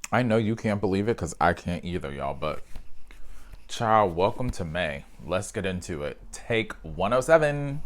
I know you can't believe it because I can't either, y'all, but child, welcome to May. Let's get into it. Take 107.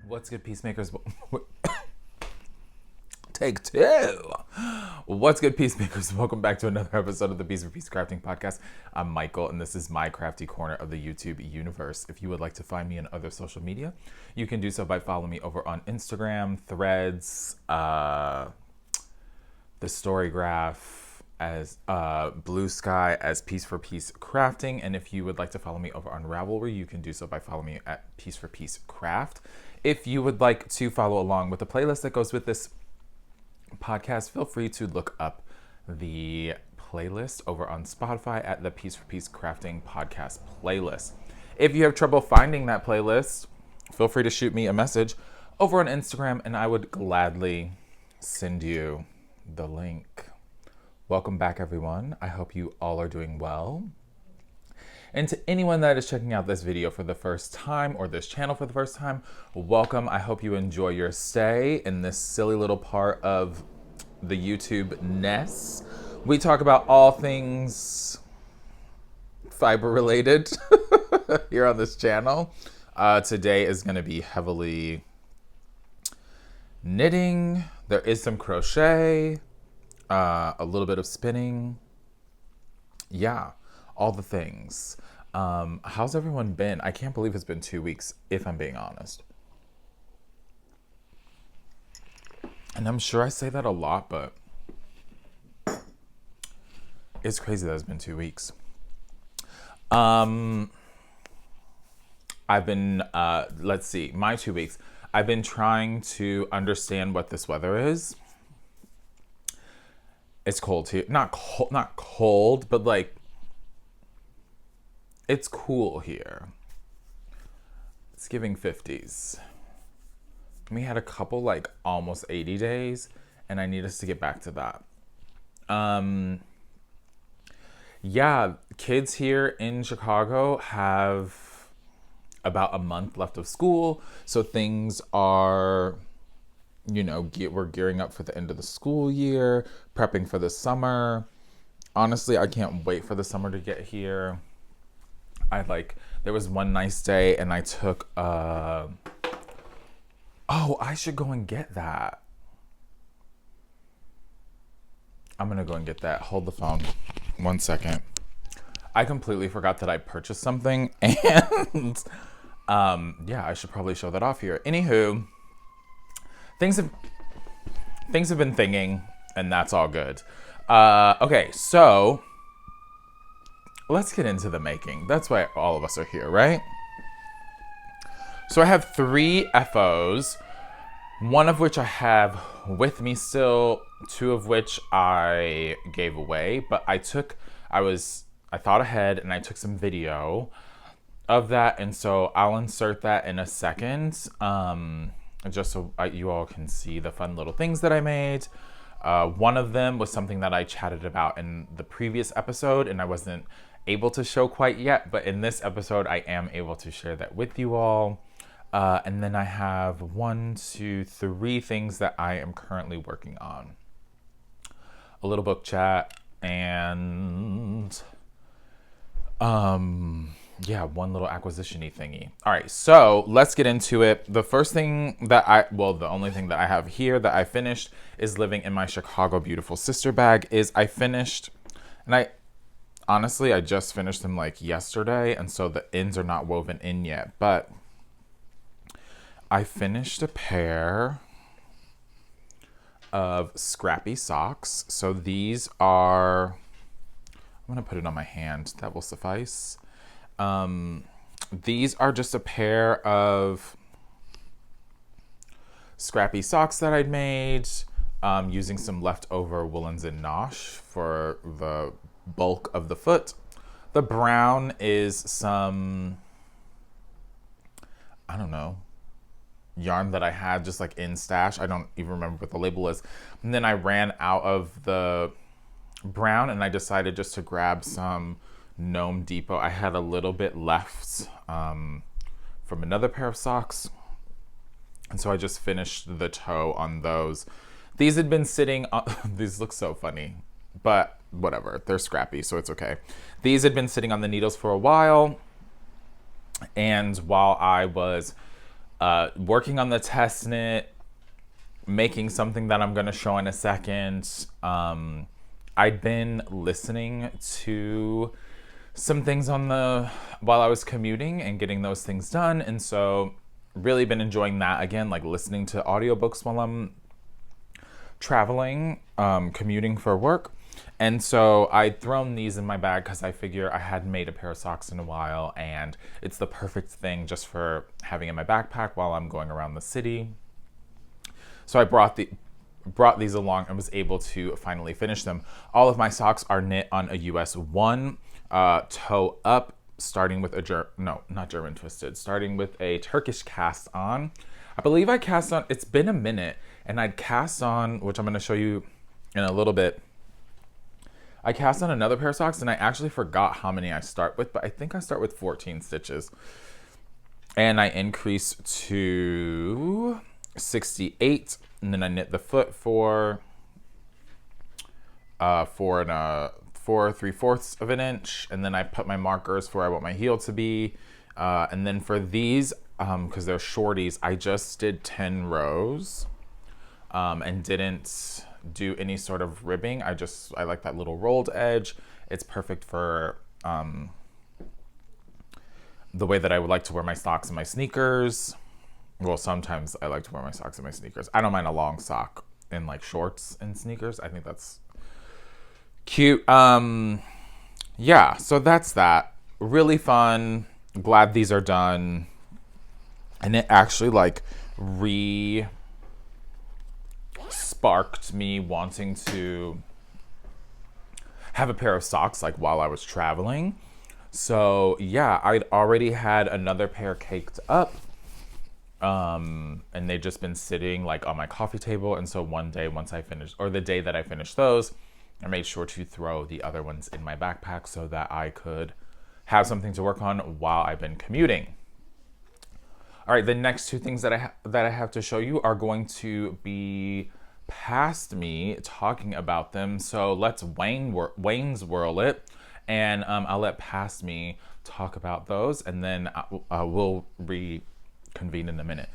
What's good, peacemakers? Take two. What's good, peacemakers? Welcome back to another episode of the Piece4PeaceCrafting Podcast. I'm Michael, and this is my crafty corner of the YouTube universe. If you would like to find me in other social media, you can do so by following me over on Instagram, Threads, the Storygraph, as Blue Sky as Piece4PeaceCrafting. And if you would like to follow me over on Ravelry, you can do so by following me at Piece4PeaceCraft. If you would like to follow along with the playlist that goes with this podcast, feel free to look up the playlist over on Spotify at the Piece4PeaceCrafting Podcast playlist. If you have trouble finding that playlist, feel free to shoot me a message over on Instagram and I would gladly send you the link. Welcome back, everyone. I hope you all are doing well. And to anyone that is checking out this video for the first time or this channel for the first time, welcome. I hope you enjoy your stay in this silly little part of the YouTube-ness. We talk about all things fiber related here on this channel. Today is going to be heavily knitting. There is some crochet, a little bit of spinning. Yeah. All the things. How's everyone been? I can't believe it's been 2 weeks, if I'm being honest. And I'm sure I say that a lot, but it's crazy that it's been 2 weeks. I've been, let's see, my 2 weeks. I've been trying to understand what this weather is. It's cold here. Not cold, but like, it's cool here. It's giving 50s. We had a couple like almost 80 days and I need us to get back to that. Yeah, kids here in Chicago have about a month left of school. So things are, we're gearing up for the end of the school year, prepping for the summer. Honestly, I can't wait for the summer to get here. There was one nice day and I took, I should go and get that. I'm going to go and get that. Hold the phone 1 second. I completely forgot that I purchased something and, I should probably show that off here. Anywho, things have been thinging and that's all good. Okay, so let's get into the making. That's why all of us are here, right? So I have 3 FOs, one of which I have with me still, 2 of which I gave away, but I thought ahead and I took some video of that, and so I'll insert that in a second, just so you all can see the fun little things that I made. One of them was something that I chatted about in the previous episode, and I wasn't able to show quite yet, but in this episode I am able to share that with you all. And then I have 1, 2, 3 things that I am currently working on. A little book chat and yeah, one little acquisition-y thingy. All right, so let's get into it. The first thing that the only thing that I have here that I finished is living in my Chicago Beautiful Sister bag is I finished, and honestly, I just finished them like yesterday, and so the ends are not woven in yet, but I finished a pair of scrappy socks. So these are, I'm gonna put it on my hand, that will suffice. These are just a pair of scrappy socks that I'd made using some leftover woolens and nosh for the bulk of the foot. The brown is some, I don't know, yarn that I had just like in stash. I don't even remember what the label is. And then I ran out of the brown and I decided just to grab some Gnome Depot. I had a little bit left from another pair of socks. And so I just finished the toe on those. These had been sitting on, these look so funny, but whatever, they're scrappy, so it's okay. These had been sitting on the needles for a while. And while I was working on the test knit, making something that I'm gonna show in a second, I'd been listening to some things while I was commuting and getting those things done. And so really been enjoying that again, like listening to audiobooks while I'm traveling, commuting for work. And so I'd thrown these in my bag because I figure I hadn't made a pair of socks in a while and it's the perfect thing just for having in my backpack while I'm going around the city. So I brought these along and was able to finally finish them. All of my socks are knit on a US 1 toe up, starting with not German twisted, starting with a Turkish cast on. I believe I cast on, it's been a minute, and I'd cast on, which I'm going to show you in a little bit. I cast on another pair of socks and I actually forgot how many I start with, but I think I start with 14 stitches. And I increase to 68, and then I knit the foot for 3/4 of an inch, and then I put my markers for where I want my heel to be. And then for these, because they're shorties, I just did 10 rows and didn't do any sort of ribbing. I like that little rolled edge. It's perfect for the way that I would like to wear my socks and my sneakers. Well, sometimes I like to wear my socks and my sneakers. I don't mind a long sock in like shorts and sneakers. I think that's cute. Yeah, so that's that. Really fun. Glad these are done. And it actually like sparked me wanting to have a pair of socks like while I was traveling. So yeah, I'd already had another pair caked up. And they'd just been sitting like on my coffee table. And so one day the day that I finished those, I made sure to throw the other ones in my backpack so that I could have something to work on while I've been commuting. All right, the next two things that I have to show you are going to be past me talking about them. So let's Wayne's whirl it, and I'll let past me talk about those, and then we'll reconvene in a minute.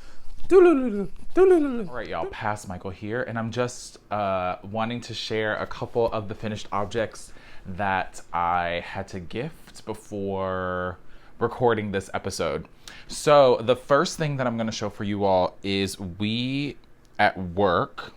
All right, y'all, past Michael here, and I'm just wanting to share a couple of the finished objects that I had to gift before recording this episode. So the first thing that I'm going to show for you all is we at work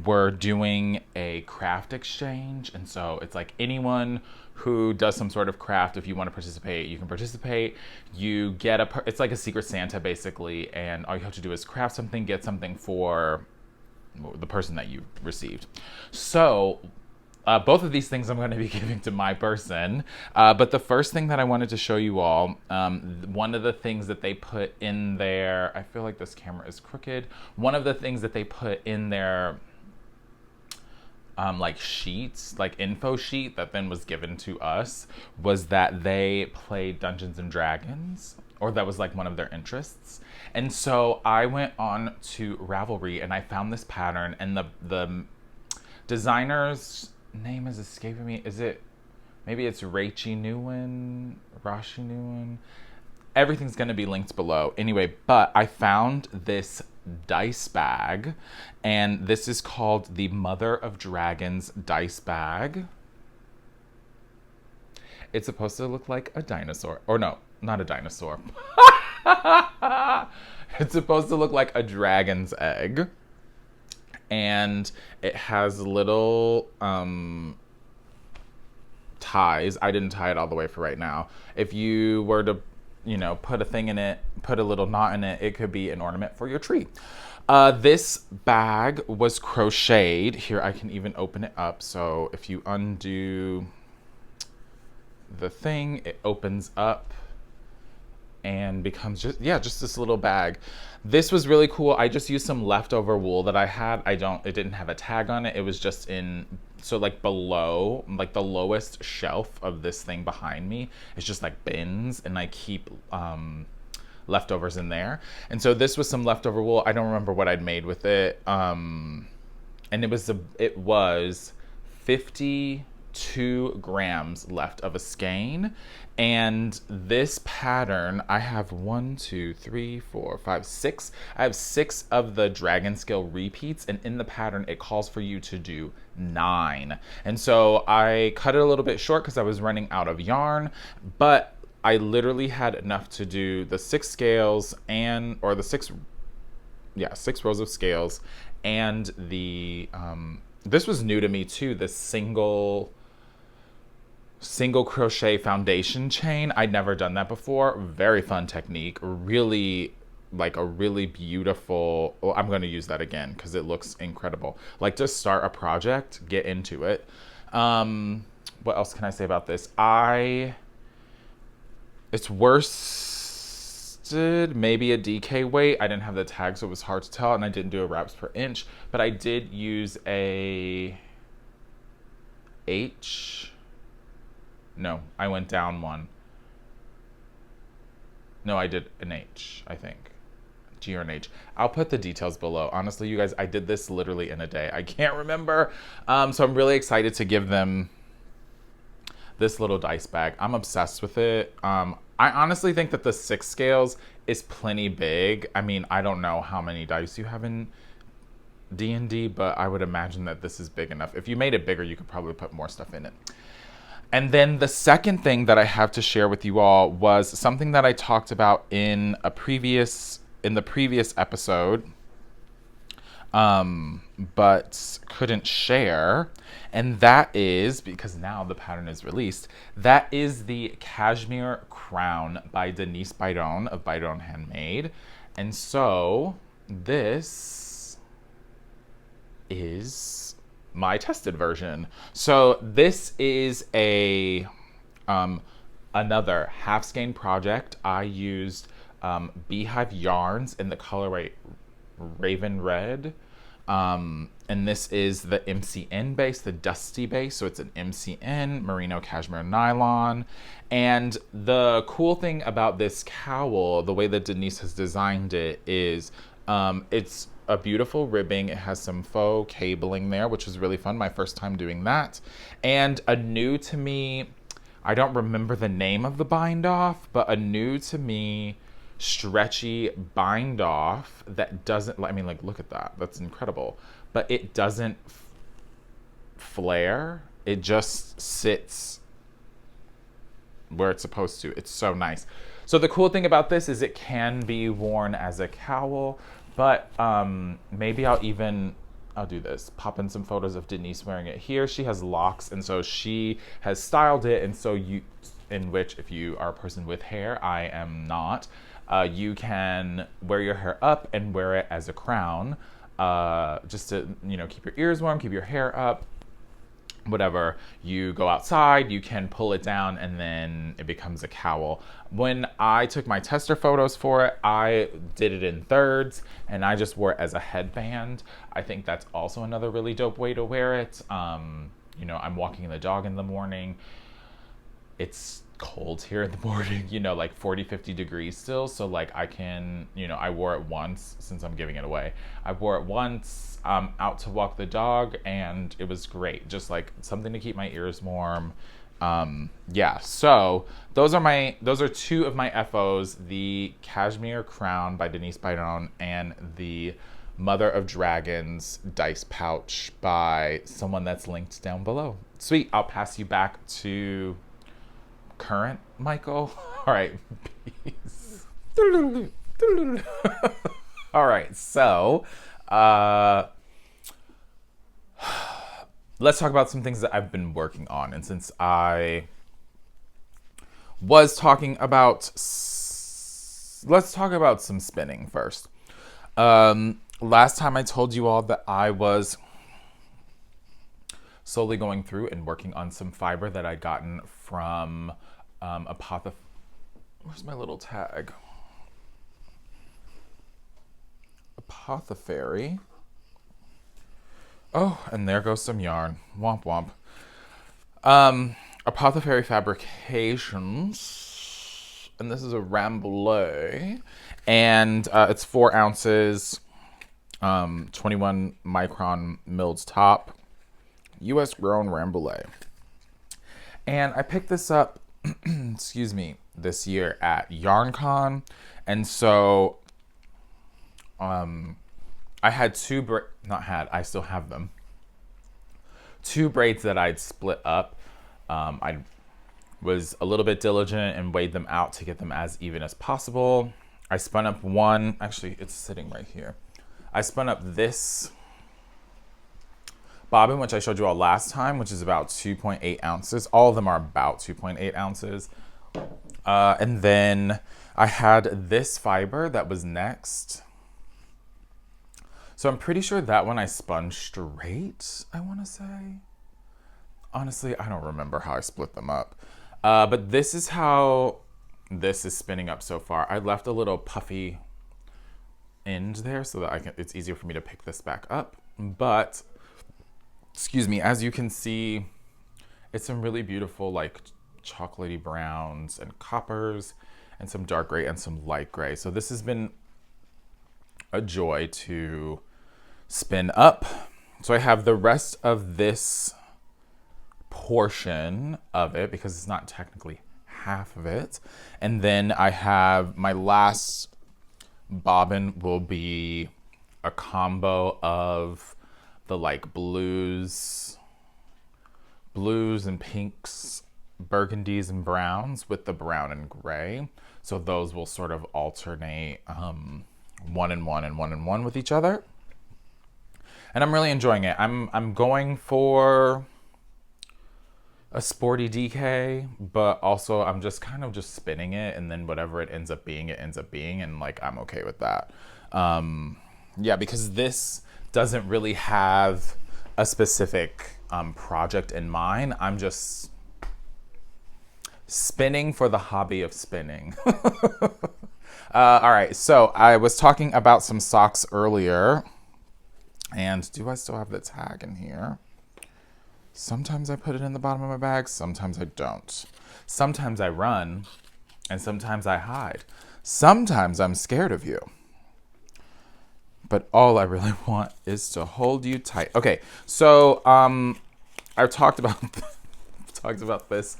we're doing a craft exchange, and so it's like anyone who does some sort of craft, if you want to participate, you can participate. You get it's like a Secret Santa basically, and all you have to do is craft something, get something for the person that you received. So both of these things I'm going to be giving to my person, but the first thing that I wanted to show you all, one of the things that they put in there, I feel like this camera is crooked, one of the things that they put in their like sheets, like info sheet that then was given to us, was that they played Dungeons and Dragons, or that was like one of their interests. And so I went on to Ravelry and I found this pattern, and the designer's name is escaping me. Is it Maybe it's Rachi Nguyen, Rashi Nguyen. Everything's going to be linked below. Anyway, but I found this dice bag, and this is called the Mother of Dragons dice bag. It's supposed to look like a dinosaur. Or no, not a dinosaur. It's supposed to look like a dragon's egg. And it has little ties. I didn't tie it all the way for right now. If you were to, put a thing in it, put a little knot in it, it could be an ornament for your tree. This bag was crocheted. Here, I can even open it up. So if you undo the thing, it opens up and becomes just this little bag. This was really cool. I just used some leftover wool that I had. It didn't have a tag on it. It was just below, like the lowest shelf of this thing behind me. It's just like bins, and I keep leftovers in there. And so this was some leftover wool. I don't remember what I'd made with it. And it was 52 grams left of a skein. And this pattern, I have 6. I have 6 of the dragon scale repeats, and in the pattern it calls for you to do 9. And so I cut it a little bit short because I was running out of yarn, but I literally had enough to do the 6 scales or the 6 rows of scales, and the this was new to me too, the single crochet foundation chain. I'd never done that before. Very fun technique. Really, like a really beautiful, well, I'm going to use that again because it looks incredible. Like, to start a project, get into it. What else can I say about this? It's worsted, maybe a DK weight. I didn't have the tag, so it was hard to tell, and I didn't do a wraps per inch, but I did use a H. No, I went down one. No, I did an H, I think. G or an H. I'll put the details below. Honestly, you guys, I did this literally in a day. I can't remember. So I'm really excited to give them this little dice bag. I'm obsessed with it. I honestly think that the 6 scales is plenty big. I mean, I don't know how many dice you have in D&D, but I would imagine that this is big enough. If you made it bigger, you could probably put more stuff in it. And then the second thing that I have to share with you all was something that I talked about in the previous episode, but couldn't share. And that is, because now the pattern is released, that is the Cashmere Crown by Denise Byron of Byron Handmade. And so this is my tested version. So this is another half skein project. I used beehive yarns in the colorway Raven Red. And this is the MCN base, the dusty base. So it's an MCN merino cashmere nylon. And the cool thing about this cowl, the way that Denise has designed it, is it's a beautiful ribbing. It has some faux cabling there, which was really fun. My first time doing that. And a new to me, I don't remember the name of the bind off, but a new to me stretchy bind off that doesn't, I mean, like, look at that. That's incredible. But it doesn't flare. It just sits where it's supposed to. It's so nice. So the cool thing about this is it can be worn as a cowl, but maybe I'll do this. Pop in some photos of Denise wearing it here. She has locks, and so she has styled it, and so if you are a person with hair, I am not, you can wear your hair up and wear it as a crown, just to, keep your ears warm, keep your hair up. Whatever, you go outside, you can pull it down, and then it becomes a cowl. When I took my tester photos for it, I did it in thirds, and I just wore it as a headband. I think that's also another really dope way to wear it. I'm walking the dog in the morning. It's cold here in the morning, like 40, 50 degrees still. So like I can, I wore it once since I'm giving it away. I wore it once out to walk the dog, and it was great. Just like something to keep my ears warm. Yeah, so those are two of my FOs, the Cashmere Crown by Denise Byron and the Mother of Dragons dice pouch by someone that's linked down below. Sweet, I'll pass you back to current Michael. All right, peace. All right, so let's talk about some things that I've been working on. And since I was talking about, let's talk about some spinning first. Last time I told you all that I was slowly going through and working on some fiber that I'd gotten from where's my little tag? Apothecary. Oh, and there goes some yarn. Womp womp. Apothecary Fabrications. And this is a Rambouillet. And it's 4 ounces, 21 micron milled top, US grown Rambouillet. And I picked this up, excuse me, this year at YarnCon. And so I had I still have them. 2 braids that I'd split up. I was a little bit diligent and weighed them out to get them as even as possible. I spun up one, actually it's sitting right here. I spun up this bobbin, which I showed you all last time, which is about 2.8 ounces. All of them are about 2.8 ounces. And then I had this fiber that was next. So I'm pretty sure that one I spun straight, I want to say. Honestly, I don't remember how I split them up. But this is how this is spinning up so far. I left a little puffy end there so that it's easier for me to pick this back up. But, excuse me, as you can see, it's some really beautiful like chocolatey browns and coppers and some dark gray and some light gray. So this has been a joy to spin up. So I have the rest of this portion of it because it's not technically half of it. And then I have my last bobbin will be a combo of the like blues and pinks, burgundies and browns with the brown and gray. So those will sort of alternate 1 and 1 and 1 and 1 with each other. And I'm really enjoying it. I'm going for a sporty DK, but also I'm just kind of just spinning it, and then whatever it ends up being, and like I'm okay with that. Yeah, because this doesn't really have a specific project in mind. I'm just spinning for the hobby of spinning. All right, so I was talking about some socks earlier, and do I still have the tag in here? Sometimes I put it in the bottom of my bag, sometimes I don't. Sometimes I run, and sometimes I hide. Sometimes I'm scared of you. But all I really want is to hold you tight. Okay, so I've talked about this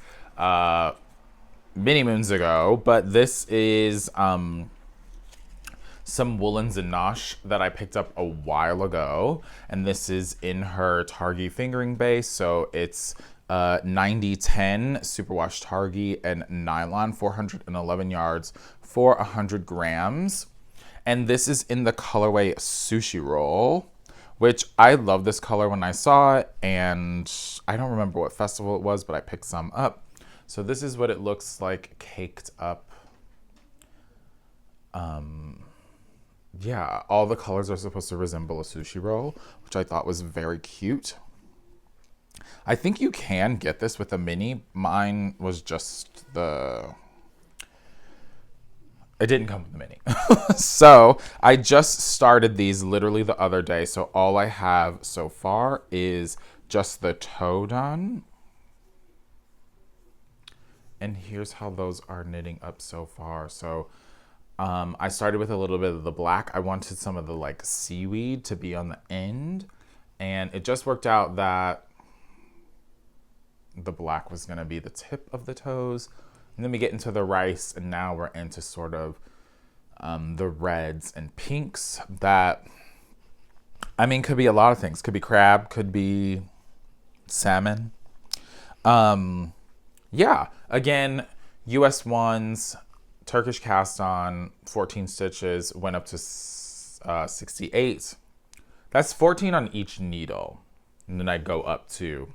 many moons ago, but this is some woolens and nosh that I picked up a while ago, and this is in her Targhee fingering base. So it's 90-10 superwash Targhee and nylon, 411 yards for 100 grams. And this is in the colorway Sushi Roll, which I love this color when I saw it, and I don't remember what festival it was, but I picked some up. So this is what it looks like caked up. Yeah, all the colors are supposed to resemble a sushi roll, which I thought was very cute. I think you can get this with a mini. Mine was just it didn't come with the mini. So I just started these literally the other day. So all I have so far is just the toe done. And here's how those are knitting up so far. So I started with a little bit of the black. I wanted some of the like seaweed to be on the end. And it just worked out that the black was going to be the tip of the toes. And then we get into the rice, and now we're into sort of the reds and pinks that, I mean, could be a lot of things. Could be crab, could be salmon. Yeah, again, US ones, Turkish cast on, 14 stitches, went up to 68. That's 14 on each needle. And then I go up to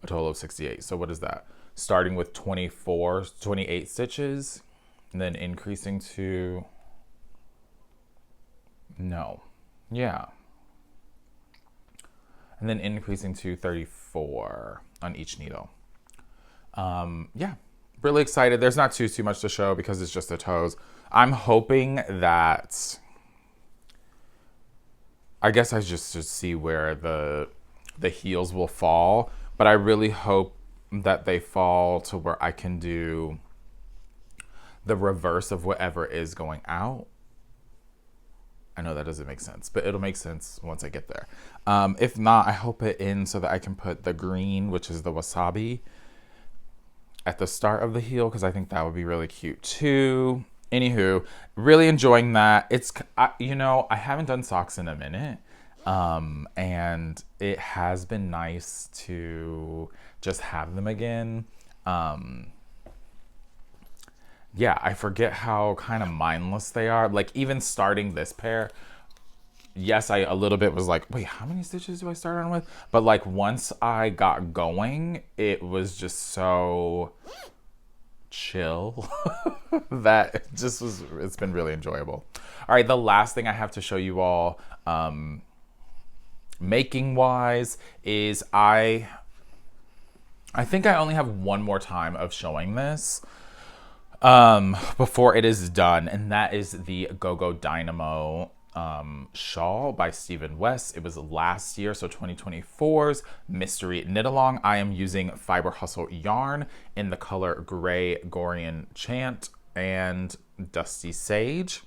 a total of 68. So what is that? Starting with 28 stitches, and then increasing to, no, yeah. And then increasing to 34 on each needle. Yeah, really excited. There's not too much to show because it's just the toes. I'm hoping that, I guess I just should see where the heels will fall, but I really hope that they fall to where I can do the reverse of whatever is going out. I know that doesn't make sense, but it'll make sense once I get there. If not, I hope it ends so that I can put the green, which is the wasabi, at the start of the heel, because I think that would be really cute too. Anywho, really enjoying that. I haven't done socks in a minute, and it has been nice to just have them again. Yeah, I forget how kind of mindless they are. Like, even starting this pair, yes, I a little bit was like, wait, how many stitches do I start on with? But like, once I got going, it was just so chill that it just was, it's been really enjoyable. All right, the last thing I have to show you all, making wise, is I think I only have one more time of showing this before it is done, and that is the GO Dynamo shawl by Stephen West. It was last year, so 2024's mystery knit along. I am using Fiber Hustle yarn in the color Gray Gorian Chant and Dusty Sage.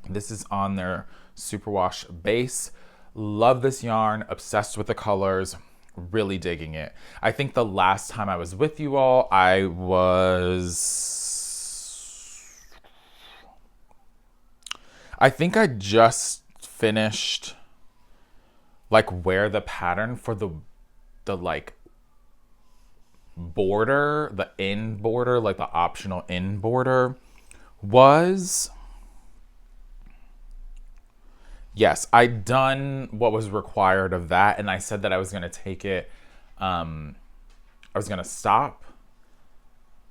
This is on their superwash base. Love this yarn, obsessed with the colors, really digging it. I think the last time I was with you all, I think I just finished like where the pattern for the like border, the end border, like the optional end border was. Yes, I'd done what was required of that, and I said that I was going to take it, I was going to stop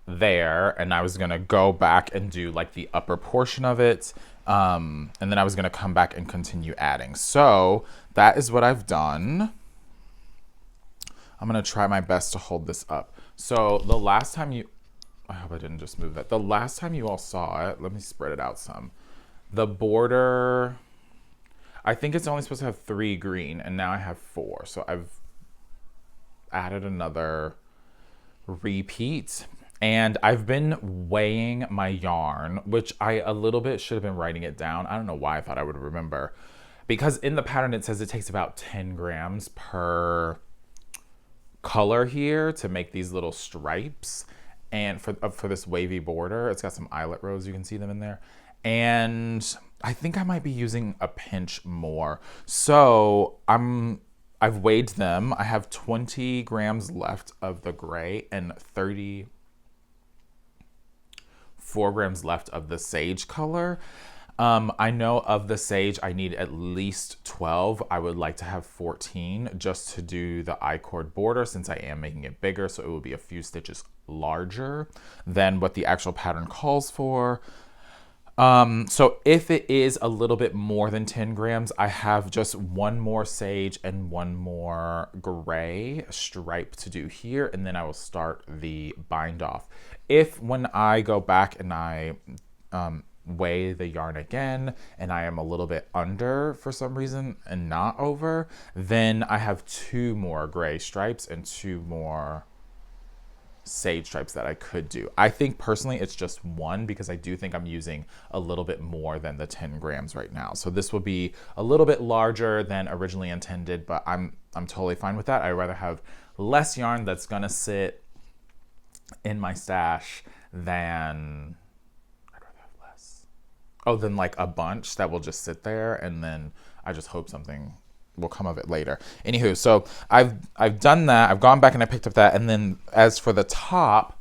there, and I was going to go back and do like the upper portion of it, and then I was going to come back and continue adding. So that is what I've done. I'm going to try my best to hold this up. So the last time I hope I didn't just move that. The last time you all saw it, let me spread it out some. The border, I think it's only supposed to have 3 green, and now I have 4. So I've added another repeat, and I've been weighing my yarn, which I a little bit should have been writing it down. I don't know why I thought I would remember, because in the pattern it says it takes about 10 grams per color here to make these little stripes, and for this wavy border, it's got some eyelet rows, you can see them in there, and I think I might be using a pinch more. So I've weighed them. I have 20 grams left of the gray and 34 grams left of the sage color. I know of the sage, I need at least 12. I would like to have 14 just to do the I-cord border, since I am making it bigger. So it will be a few stitches larger than what the actual pattern calls for. So if it is a little bit more than 10 grams, I have just one more sage and one more gray stripe to do here, and then I will start the bind off. If when I go back and I weigh the yarn again and I am a little bit under for some reason and not over, then I have 2 more gray stripes and 2 more sage stripes that I could do. I think personally it's just one because I do think I'm using a little bit more than the 10 grams right now. So this will be a little bit larger than originally intended, but I'm totally fine with that. I'd rather have less yarn that's gonna sit in my stash than than like a bunch that will just sit there and then I just hope something will come of it later. Anywho, so I've done that. I've gone back and I picked up that. And then as for the top,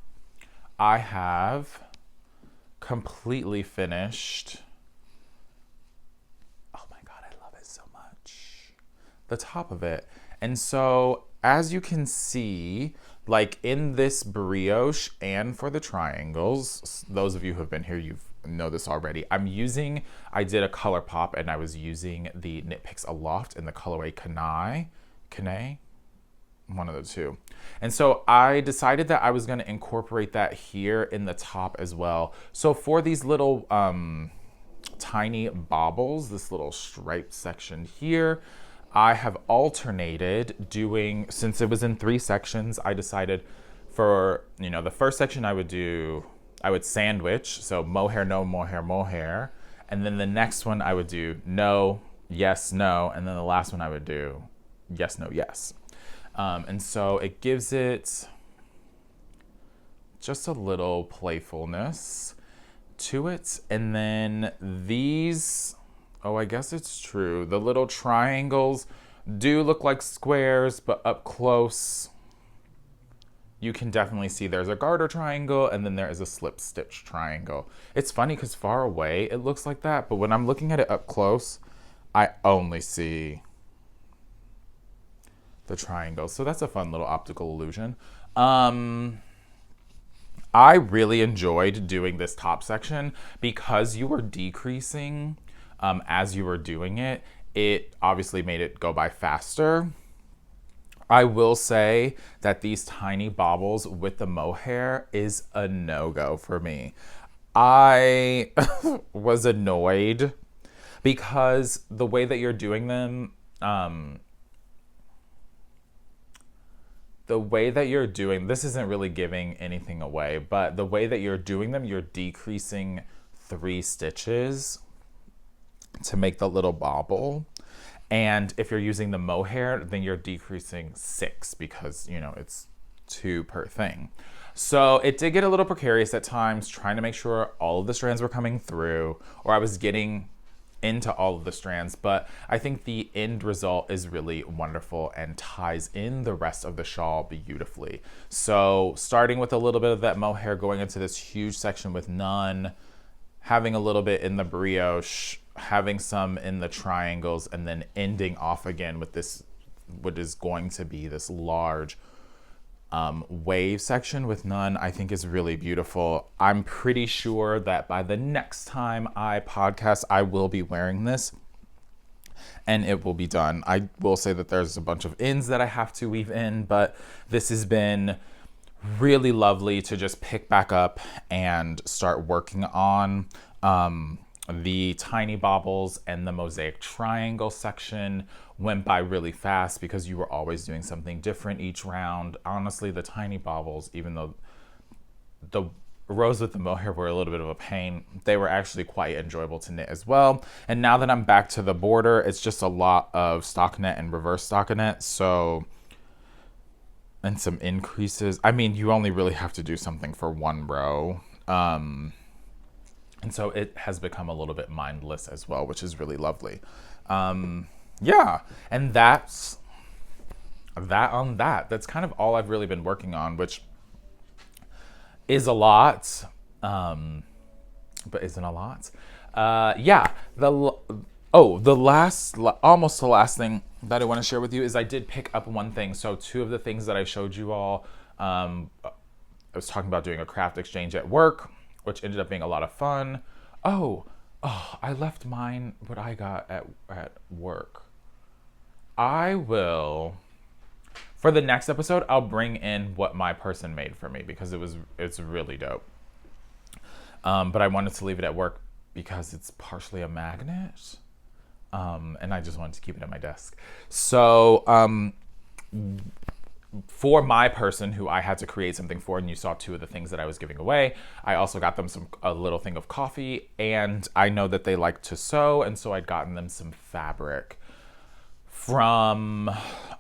I have completely finished. Oh my God, I love it so much. The top of it. And so as you can see, like in this brioche and for the triangles, those of you who have been here, you know this already. I did a color pop and I was using the Knit Picks Aloft in the colorway Kanae, one of the two. And so I decided that I was going to incorporate that here in the top as well. So for these little tiny baubles, this little striped section here, I have alternated doing, since it was in 3 sections, I decided for, the first section I would sandwich, so mohair, no mohair, mohair. And then the next one I would do no, yes, no. And then the last one I would do yes, no, yes. And so it gives it just a little playfulness to it. And then these, I guess it's true. The little triangles do look like squares, but up close, you can definitely see there's a garter triangle and then there is a slip stitch triangle. It's funny because far away it looks like that, but when I'm looking at it up close, I only see the triangle. So that's a fun little optical illusion. I really enjoyed doing this top section because you were decreasing as you were doing it. It obviously made it go by faster. I will say that these tiny baubles with the mohair is a no-go for me. I was annoyed because the way that you're doing them, this isn't really giving anything away, but the way that you're doing them, you're decreasing 3 stitches to make the little bauble. And if you're using the mohair, then you're decreasing 6 because, it's 2 per thing. So it did get a little precarious at times trying to make sure all of the strands were coming through, or I was getting into all of the strands, but I think the end result is really wonderful and ties in the rest of the shawl beautifully. So starting with a little bit of that mohair, going into this huge section with none, having a little bit in the brioche, having some in the triangles, and then ending off again with this, what is going to be this large wave section with none, I think is really beautiful. I'm pretty sure that by the next time I podcast, I will be wearing this and it will be done. I will say that there's a bunch of ends that I have to weave in, but this has been really lovely to just pick back up and start working on. The tiny baubles and the mosaic triangle section went by really fast because you were always doing something different each round. Honestly, the tiny baubles, even though the rows with the mohair were a little bit of a pain, they were actually quite enjoyable to knit as well. And now that I'm back to the border, it's just a lot of stockinette and reverse stockinette. So, and some increases. I mean, you only really have to do something for 1 row. And so it has become a little bit mindless as well, which is really lovely. Yeah, and that's that on that. That's kind of all I've really been working on, which is a lot, but isn't a lot. Yeah, almost the last thing that I want to share with you is I did pick up one thing. So 2 of the things that I showed you all, I was talking about doing a craft exchange at work, which ended up being a lot of fun. I left mine, what I got at work. I will, for the next episode, I'll bring in what my person made for me because it's really dope. But I wanted to leave it at work because it's partially a magnet. And I just wanted to keep it at my desk. So, for my person who I had to create something for, and you saw 2 of the things that I was giving away, I also got them a little thing of coffee, and I know that they like to sew, and so I'd gotten them some fabric from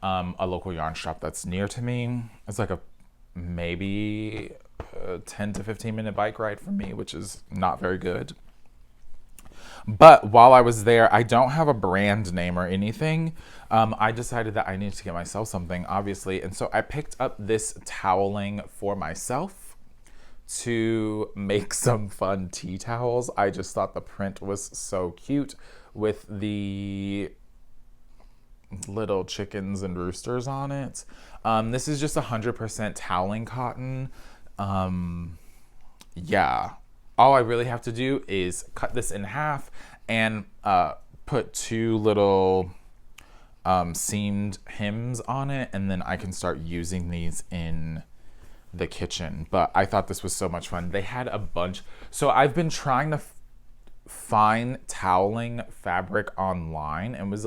a local yarn shop that's near to me. It's like maybe a 10 to 15 minute bike ride from me, which is not very good. But while I was there, I don't have a brand name or anything. I decided that I needed to get myself something, obviously. And so I picked up this toweling for myself to make some fun tea towels. I just thought the print was so cute with the little chickens and roosters on it. This is just 100% toweling cotton. Yeah. All I really have to do is cut this in half and put 2 little seamed hems on it, and then I can start using these in the kitchen. But I thought this was so much fun. They had a bunch. So I've been trying to find toweling fabric online and was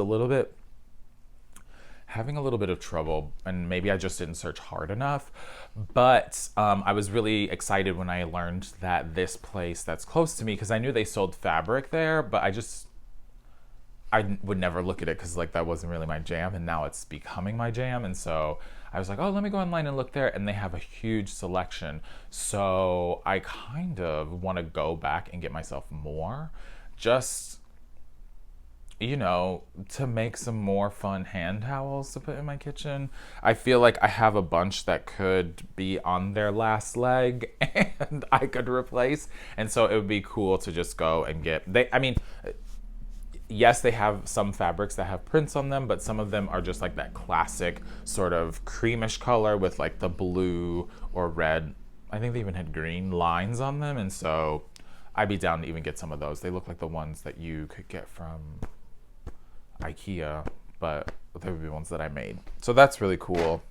having a little bit of trouble, and maybe I just didn't search hard enough. But I was really excited when I learned that this place that's close to me, because I knew they sold fabric there, but I would never look at it because like that wasn't really my jam, and now it's becoming my jam. And so I was like, oh, let me go online and look there, and they have a huge selection. So I kind of want to go back and get myself more, just, you know, to make some more fun hand towels to put in my kitchen. I feel like I have a bunch that could be on their last leg and I could replace. And so it would be cool to just go and yes, they have some fabrics that have prints on them, but some of them are just like that classic sort of creamish color with like the blue or red. I think they even had green lines on them. And so I'd be down to even get some of those. They look like the ones that you could get from IKEA, but they would be ones that I made. So that's really cool.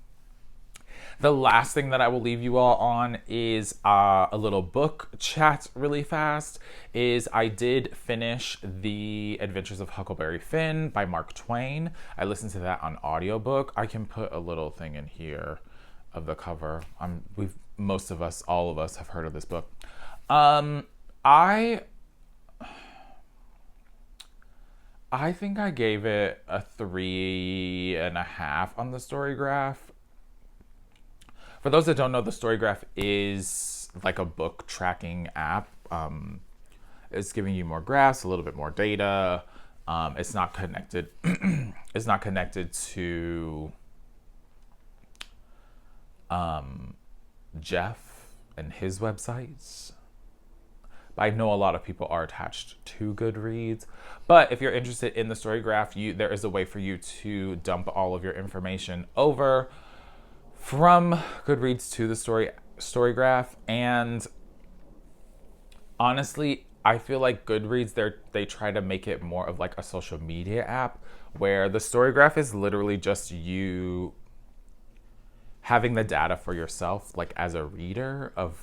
The last thing that I will leave you all on is a little book chat really fast. I did finish The Adventures of Huckleberry Finn by Mark Twain. I listened to that on audiobook. I can put a little thing in here of the cover. All of us have heard of this book. I think I gave it a 3.5 on the Storygraph. For those that don't know, the Storygraph is like a book tracking app. It's giving you more graphs, a little bit more data. It's not connected. It's not connected to Jeff and his websites. I know a lot of people are attached to Goodreads, but if you're interested in the Storygraph, there is a way for you to dump all of your information over from Goodreads to the Storygraph. And honestly, I feel like Goodreads, they try to make it more of like a social media app, where the Storygraph is literally just you having the data for yourself, like as a reader of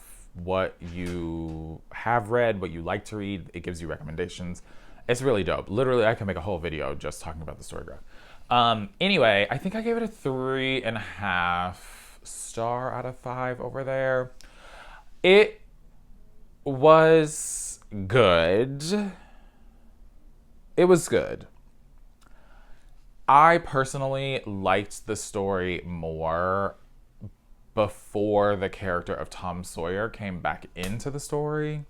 what you have read, what you like to read. It gives you recommendations. It's really dope. Literally, I can make a whole video just talking about the Storygraph. Anyway, I think I gave it a 3.5 star out of 5 over there. It was good. It was good. I personally liked the story more before the character of Tom Sawyer came back into the story.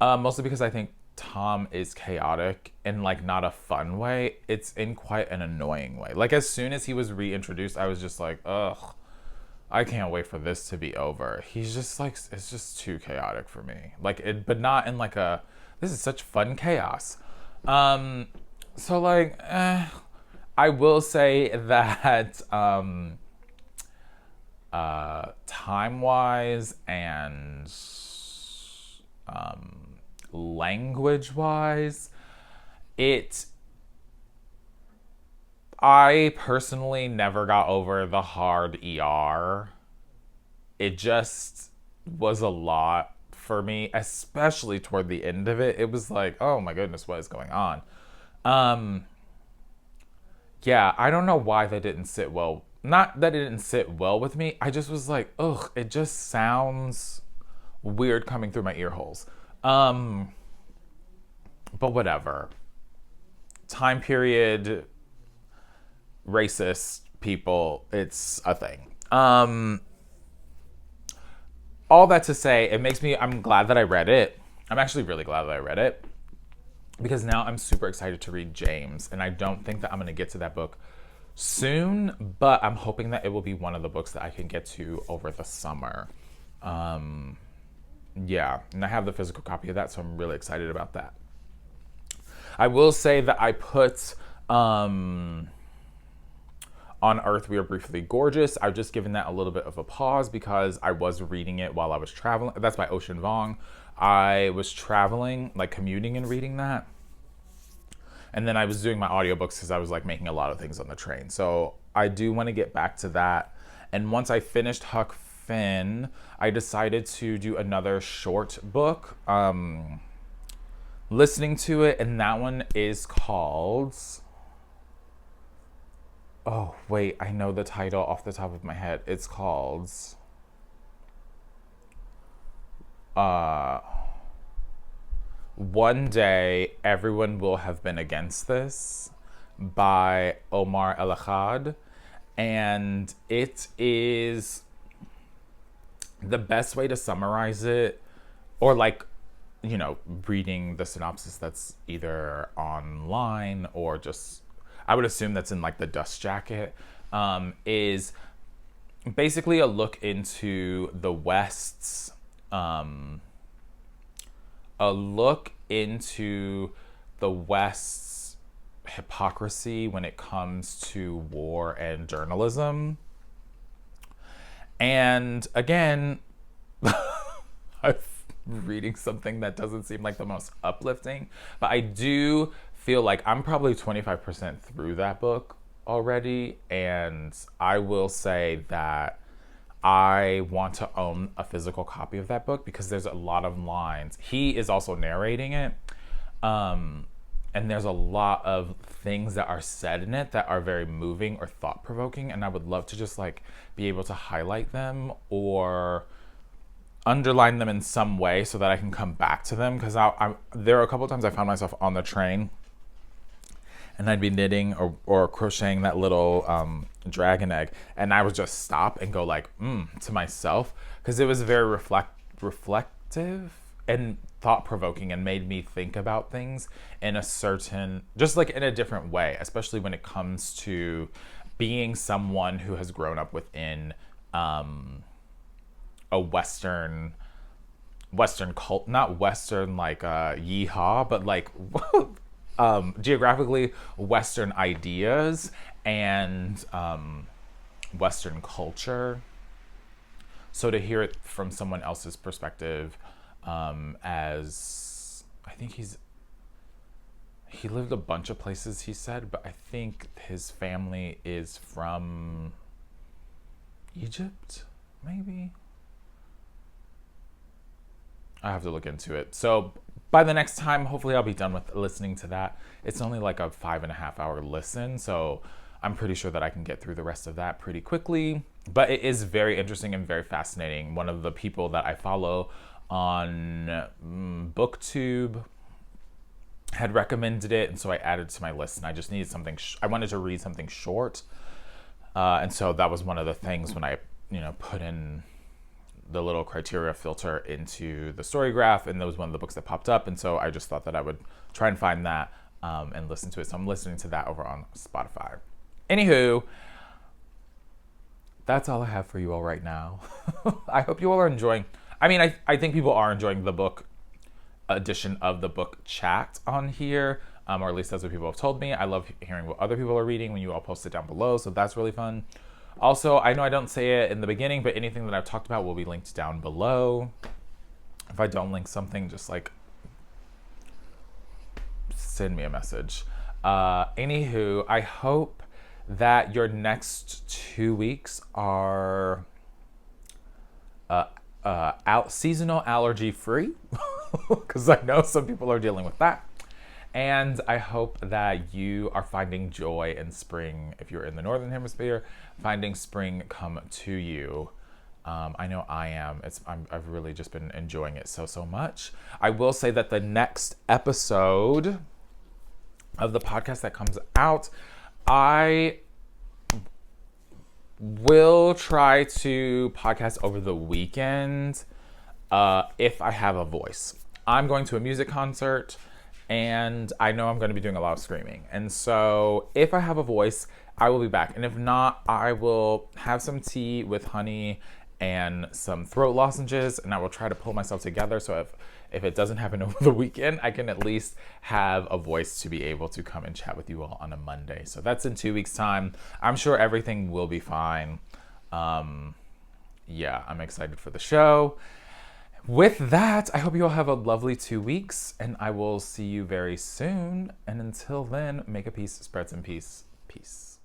Mostly because I think Tom is chaotic in like not a fun way. It's in quite an annoying way. Like as soon as he was reintroduced, I was just like, ugh, I can't wait for this to be over. He's just like, it's just too chaotic for me. Like it, but not in like this is such fun chaos. So like, I will say that, time-wise and language-wise, I personally never got over the hard ER. It just was a lot for me, especially toward the end of it. It was like, oh my goodness, what is going on? Yeah, I don't know why that didn't sit well. not that it didn't sit well with me. I just was like, ugh, it just sounds weird coming through my ear holes. But whatever. Time period, racist people, it's a thing. All that to say, I'm glad that I read it. I'm actually really glad that I read it because now I'm super excited to read James, and I don't think that I'm going to get to that book soon, but I'm hoping that it will be one of the books that I can get to over the summer. Yeah, and I have the physical copy of that, so I'm really excited about that. I will say that I put On Earth We Are Briefly Gorgeous. I've just given that a little bit of a pause because I was reading it while I was traveling. That's by Ocean Voung. I was traveling, like commuting and reading that. And then I was doing my audiobooks because I was like making a lot of things on the train. So I do want to get back to that. And once I finished Huck Finn, I decided to do another short book, listening to it. And that one is called... Oh, wait, I know the title off the top of my head. It's called... One Day Everyone Will Have Been Against This by Omar Akkad. And it is the best way to summarize it, or like, you know, reading the synopsis that's either online or just, I would assume that's in like the dust jacket, is basically a look into the West's, hypocrisy when it comes to war and journalism. And again, I'm reading something that doesn't seem like the most uplifting, but I do feel like I'm probably 25% through that book already, and I will say that I want to own a physical copy of that book because there's a lot of lines. He is also narrating it, and there's a lot of things that are said in it that are very moving or thought-provoking, and I would love to just like be able to highlight them or underline them in some way so that I can come back to them, because there are a couple of times I found myself on the train and I'd be knitting or crocheting that little dragon egg, and I would just stop and go like, to myself, because it was very reflective and thought-provoking and made me think about things in a certain, just like in a different way, especially when it comes to being someone who has grown up within a Western cult, not Western like yeehaw, but like geographically Western ideas and Western culture. So to hear it from someone else's perspective, as I think he lived a bunch of places, he said, but I think his family is from Egypt, maybe. I have to look into it. So by the next time, hopefully I'll be done with listening to that. It's only like a 5.5 hour listen, so I'm pretty sure that I can get through the rest of that pretty quickly. But it is very interesting and very fascinating. One of the people that I follow on BookTube had recommended it, and so I added it to my list, and I just needed something, I wanted to read something short. And so that was one of the things when I, put in the little criteria filter into the story graph, and that was one of the books that popped up, and so I just thought that I would try and find that and listen to it. So I'm listening to that over on Spotify. Anywho, that's all I have for you all right now. I hope you all are enjoying. I mean, I think people are enjoying the book edition of the book chat on here, or at least that's what people have told me. I love hearing what other people are reading when you all post it down below, so that's really fun. Also, I know I don't say it in the beginning, but anything that I've talked about will be linked down below. If I don't link something, just like send me a message. Anywho, I hope that your next 2 weeks are seasonal allergy free, because I know some people are dealing with that. And I hope that you are finding joy in spring. If you're in the Northern Hemisphere, finding spring come to you. I know I am. I've really just been enjoying it so much. I will say that the next episode of the podcast that comes out, I will try to podcast over the weekend if I have a voice. I'm going to a music concert, and I know I'm going to be doing a lot of screaming. And so if I have a voice, I will be back. And if not, I will have some tea with honey and some throat lozenges, and I will try to pull myself together. So if it doesn't happen over the weekend, I can at least have a voice to be able to come and chat with you all on a Monday. So that's in 2 weeks' time. I'm sure everything will be fine. Yeah, I'm excited for the show. With that, I hope you all have a lovely 2 weeks, and I will see you very soon. And until then, make a peace, spread some peace. Peace.